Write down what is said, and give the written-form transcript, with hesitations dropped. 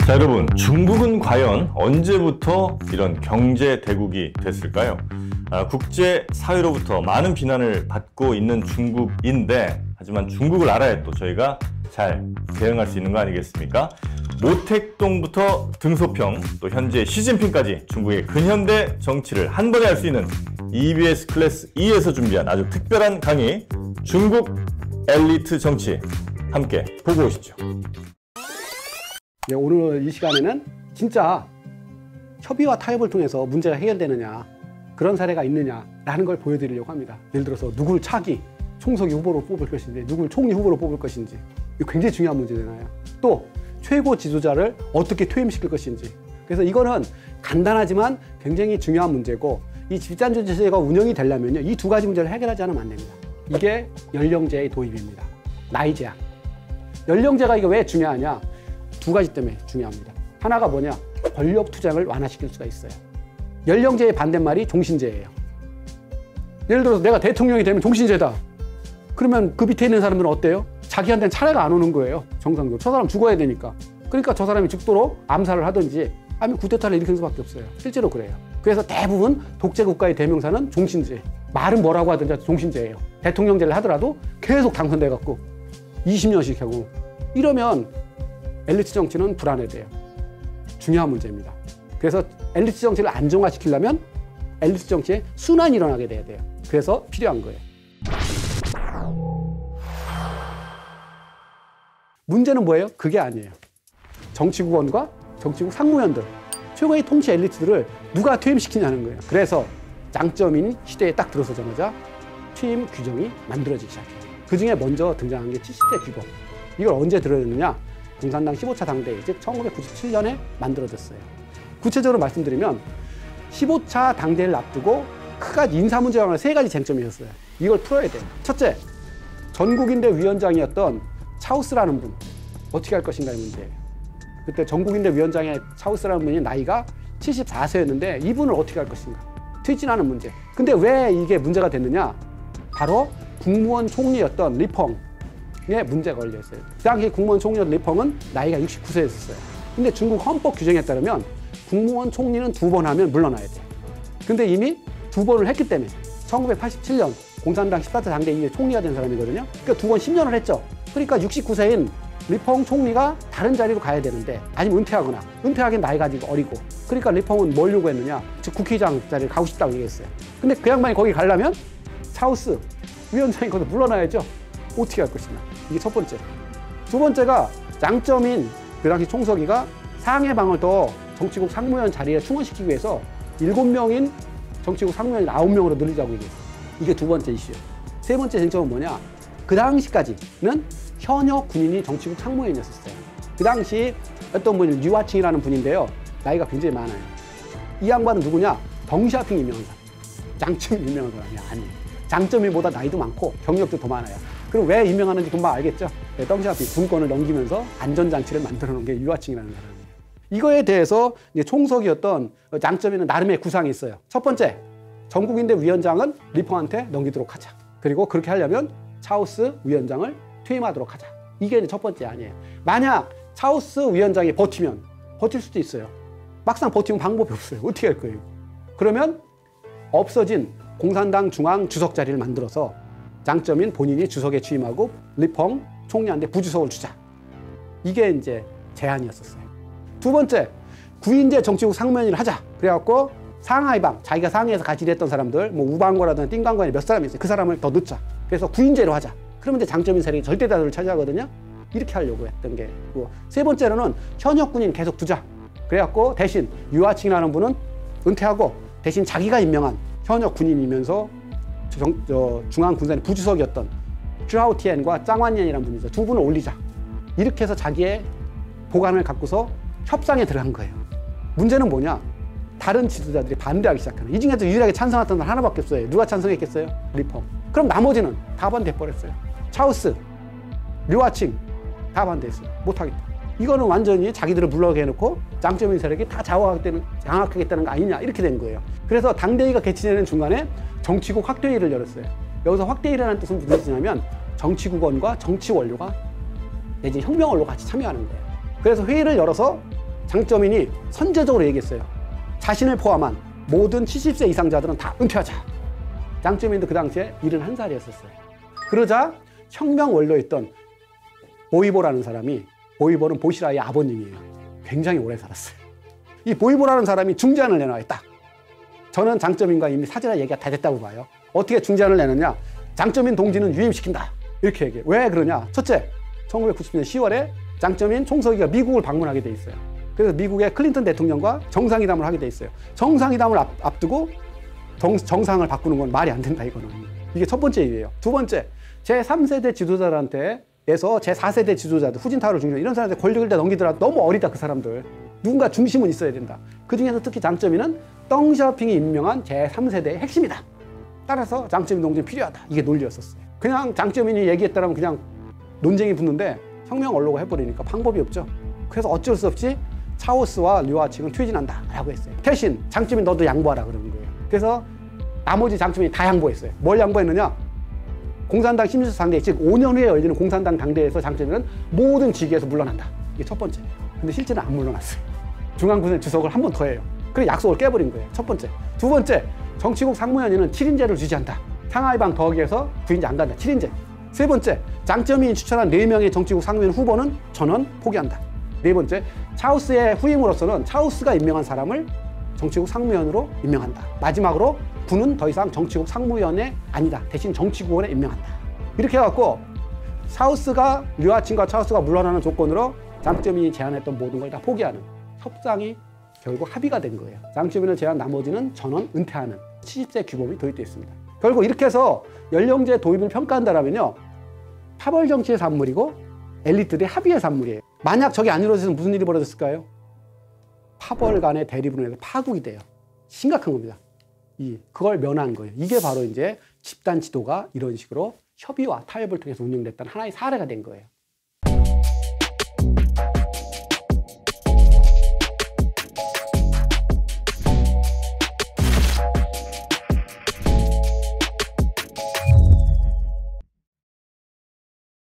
자, 여러분, 중국은 과연 언제부터 이런 경제 대국이 됐을까요? 국제사회로부터 많은 비난을 받고 있는 중국인데, 하지만 중국을 알아야 또 저희가 잘 대응할 수 있는 거 아니겠습니까? 모택동부터 등소평, 또 현재 시진핑까지 중국의 근현대 정치를 한 번에 알 수 있는 EBS 클래스 E에서 준비한 아주 특별한 강의, 중국 엘리트 정치, 함께 보고 오시죠. 네, 오늘 이 시간에는 진짜 협의와 타협을 통해서 문제가 해결되느냐, 그런 사례가 있느냐라는 걸 보여드리려고 합니다. 예를 들어서 누굴 차기 총서기 후보로 뽑을 것인지, 누굴 총리 후보로 뽑을 것인지, 이거 굉장히 중요한 문제잖아요. 또 최고 지도자를 어떻게 퇴임시킬 것인지. 그래서 이거는 간단하지만 굉장히 중요한 문제고, 이 집단주의 제도가 운영이 되려면요, 이 두 가지 문제를 해결하지 않으면 안 됩니다. 이게 연령제의 도입입니다. 나이 제한. 연령제가 이게 왜 중요하냐? 두 가지 때문에 중요합니다. 하나가 뭐냐? 권력 투쟁을 완화시킬 수가 있어요. 연령제의 반대말이 종신제예요. 예를 들어서 내가 대통령이 되면 종신제다. 그러면 그 밑에 있는 사람들은 어때요? 자기한테는 차례가 안 오는 거예요. 정상적으로. 저 사람 죽어야 되니까. 그러니까 저 사람이 죽도록 암살을 하든지 아니면 쿠데타를 일으키는 수밖에 없어요. 실제로 그래요. 그래서 대부분 독재국가의 대명사는 종신제. 말은 뭐라고 하든지 종신제예요. 대통령제를 하더라도 계속 당선돼갖고 20년씩 하고 이러면 엘리트 정치는 불안해져요. 중요한 문제입니다. 그래서 엘리트 정치를 안정화시키려면 엘리트 정치에 순환이 일어나게 돼야 돼요. 그래서 필요한 거예요. 문제는 뭐예요? 그게 아니에요. 정치국원과 정치국 상무위원들, 최고의 통치 엘리트들을 누가 퇴임시키냐는 거예요. 그래서 장점인 시대에 딱 들어서자마자 퇴임 규정이 만들어지기 시작해요. 그 중에 먼저 등장한 게 70대 규범. 이걸 언제 들어졌느냐? 공산당 15차 당대회, 즉 1997년에 만들어졌어요. 구체적으로 말씀드리면 15차 당대회를 앞두고 크가지 인사 문제와 세 가지 쟁점이 있었어요. 이걸 풀어야 돼요. 첫째, 전국인대 위원장이었던 차우스라는 분, 어떻게 할 것인가의 문제예요. 그때 전국인대 위원장의 차우스라는 분이 나이가 74세였는데 이분을 어떻게 할 것인가. 퇴진하는 문제. 근데 왜 이게 문제가 됐느냐? 바로 국무원 총리였던 리펑의 문제가 걸려 있어요. 그 당시 국무원 총리였던 리펑은 나이가 69세였어요. 근데 중국 헌법 규정에 따르면 국무원 총리는 2번 하면 물러나야 돼요. 근데 이미 2번을 했기 때문에 1987년 공산당 14차 당대 이후에 총리가 된 사람이거든요. 그러니까 2번 10년을 했죠. 그러니까 69세인 리펑 총리가 다른 자리로 가야 되는데, 아니면 은퇴하거나, 은퇴하기엔 나이가 아직 어리고, 그러니까 리펑은 뭘 요구했느냐? 즉 국회의장 자리를 가고 싶다고 얘기했어요. 근데 그 양반이 거기 가려면 차우스 위원장이 거기서 물러나야죠. 어떻게 할 것이냐. 이게 첫 번째. 두 번째가 장점인 그 당시 총서기가 상해방을 더 정치국 상무위원 자리에 충원시키기 위해서 7명인 정치국 상무위원을 9명으로 늘리자고 얘기했어요. 이게 두 번째 이슈예요. 세 번째 쟁점은 뭐냐? 그 당시까지는 현역 군인이 정치국 상무위원이었어요. 그 당시 어떤 분이 류화칭이라는 분인데요. 나이가 굉장히 많아요. 이 양반은 누구냐? 덩샤핑 유명한 사람. 장점이 유명한 사람이 아니에요. 장점이보다 나이도 많고 경력도 더 많아요. 그럼 왜 유명하는지 금방 알겠죠? 덩샤핑 군권을 넘기면서 안전장치를 만들어 놓은 게 류화칭이라는 사람이에요. 이거에 대해서 이제 총석이었던 장점에는 나름의 구상이 있어요. 첫 번째, 전국인대 위원장은 리펑한테 넘기도록 하자. 그리고 그렇게 하려면 차우스 위원장을 퇴임하도록 하자. 이게 첫 번째 아니에요. 만약 차우스 위원장이 버티면, 버틸 수도 있어요. 막상 버티면 방법이 없어요. 어떻게 할 거예요? 그러면 없어진 공산당 중앙 주석 자리를 만들어서 장점인 본인이 주석에 취임하고 리펑 총리한테 부주석을 주자. 이게 이제 제안이었었어요. 두 번째, 구인제 정치국 상무위원을 하자. 그래갖고 상하이방, 자기가 상해에서 같이 일했던 사람들, 뭐 우방과라든가 띵광과에 몇 사람이 있어요. 그 사람을 더 넣자. 그래서 구인제로 하자. 그러면 이제 장점인 세력이 절대 다수를 차지하거든요. 이렇게 하려고 했던 게. 세 번째로는 현역 군인 계속 두자. 그래갖고 대신 유아칭이라는 분은 은퇴하고 대신 자기가 임명한 현역 군인이면서 중앙군사의 부주석이었던 쯔하오티엔과 짱완옌이라는 분이죠. 두 분을 올리자. 이렇게 해서 자기의 보관을 갖고서 협상에 들어간 거예요. 문제는 뭐냐? 다른 지도자들이 반대하기 시작하는. 이 중에서 유일하게 찬성했던 사람 하나밖에 없어요. 누가 찬성했겠어요? 리펑. 그럼 나머지는 다 반대해버렸어요. 차우스, 류아칭 다 반대했어요. 못하겠다. 이거는 완전히 자기들을 물러가게 해놓고 장점인 세력이 다 장악하겠다는 거 아니냐, 이렇게 된 거예요. 그래서 당대회가 개최되는 중간에 정치국 확대회의를 열었어요. 여기서 확대회의라는 뜻은 무슨 뜻이냐면 정치국원과 정치 원료가 내지 혁명 원료가 같이 참여하는 거예요. 그래서 회의를 열어서 장점인이 선제적으로 얘기했어요. 자신을 포함한 모든 70세 이상자들은 다 은퇴하자. 장점인도 그 당시에 71살이었었어요. 그러자 혁명 원로였던 보이보라는 사람이, 보이보는 보시라의 아버님이에요. 굉장히 오래 살았어요. 이 보이보라는 사람이 중재안을 내놔요. 딱. 저는 장점인과 이미 사전에 얘기가 다 됐다고 봐요. 어떻게 중재안을 내느냐? 장점인 동지는 유임시킨다. 이렇게 얘기해요. 왜 그러냐? 첫째, 1990년 10월에 장점인 총서기가 미국을 방문하게 돼 있어요. 그래서 미국의 클린턴 대통령과 정상회담을 하게 돼 있어요. 정상회담을 앞두고 정상을 바꾸는 건 말이 안 된다, 이거는. 이게 첫 번째 일이에요. 두 번째, 제3세대 지도자들한테에서 제4세대 지도자들, 후진타오를 중심 이런 사람한테 권력을 다 넘기더라도 너무 어리다, 그 사람들. 누군가 중심은 있어야 된다. 그 중에서 특히 장점인은 덩샤오핑이 임명한 제3세대의 핵심이다. 따라서 장점인 동지는 필요하다. 이게 논리였었어요. 그냥 장점인이 얘기했다면 그냥 논쟁이 붙는데 혁명 원로가 해버리니까 방법이 없죠. 그래서 어쩔 수 없이 차오스와 류아칭은 퇴진한다 라고 했어요. 대신 장점인 너도 양보하라 그러는 거예요. 그래서 나머지 장점인이 다 양보했어요. 뭘 양보했느냐? 공산당 심리적 당대, 즉 5년 후에 열리는 공산당 당대에서 장점인은 모든 직위에서 물러난다. 이게 첫 번째. 근데 실제는 안 물러났어요. 중앙군의 주석을 한 번 더 해요. 그래 약속을 깨버린 거예요. 첫 번째. 두 번째, 정치국 상무위원회는 7인제를 유지한다. 상하이방 더하기에서 9인제 안 간다. 7인제. 세 번째, 장점인이 추천한 4명의 정치국 상무위원 후보는 전원 포기한다. 네 번째, 차우스의 후임으로서는 차우스가 임명한 사람을 정치국 상무위원으로 임명한다. 마지막으로 군은 더 이상 정치국 상무위원회 아니다. 대신 정치국원에 임명한다. 이렇게 해갖고 류아칭과 차우스가 물러나는 조건으로 장점인이 제안했던 모든 걸 다 포기하는 협상이 결국 합의가 된 거예요. 장점인을 제외한 나머지는 전원 은퇴하는 70세 규범이 도입되어 있습니다. 결국 이렇게 해서 연령제 도입을 평가한다면요, 파벌 정치의 산물이고 엘리트들의 합의의 산물이에요. 만약 저게 안 이루어져서 무슨 일이 벌어졌을까요? 파벌 간의 대립으로 인해서 파국이 돼요. 심각한 겁니다. 그걸 면한 거예요. 이게 바로 이제 집단 지도가 이런 식으로 협의와 타협을 통해서 운영됐다는 하나의 사례가 된 거예요.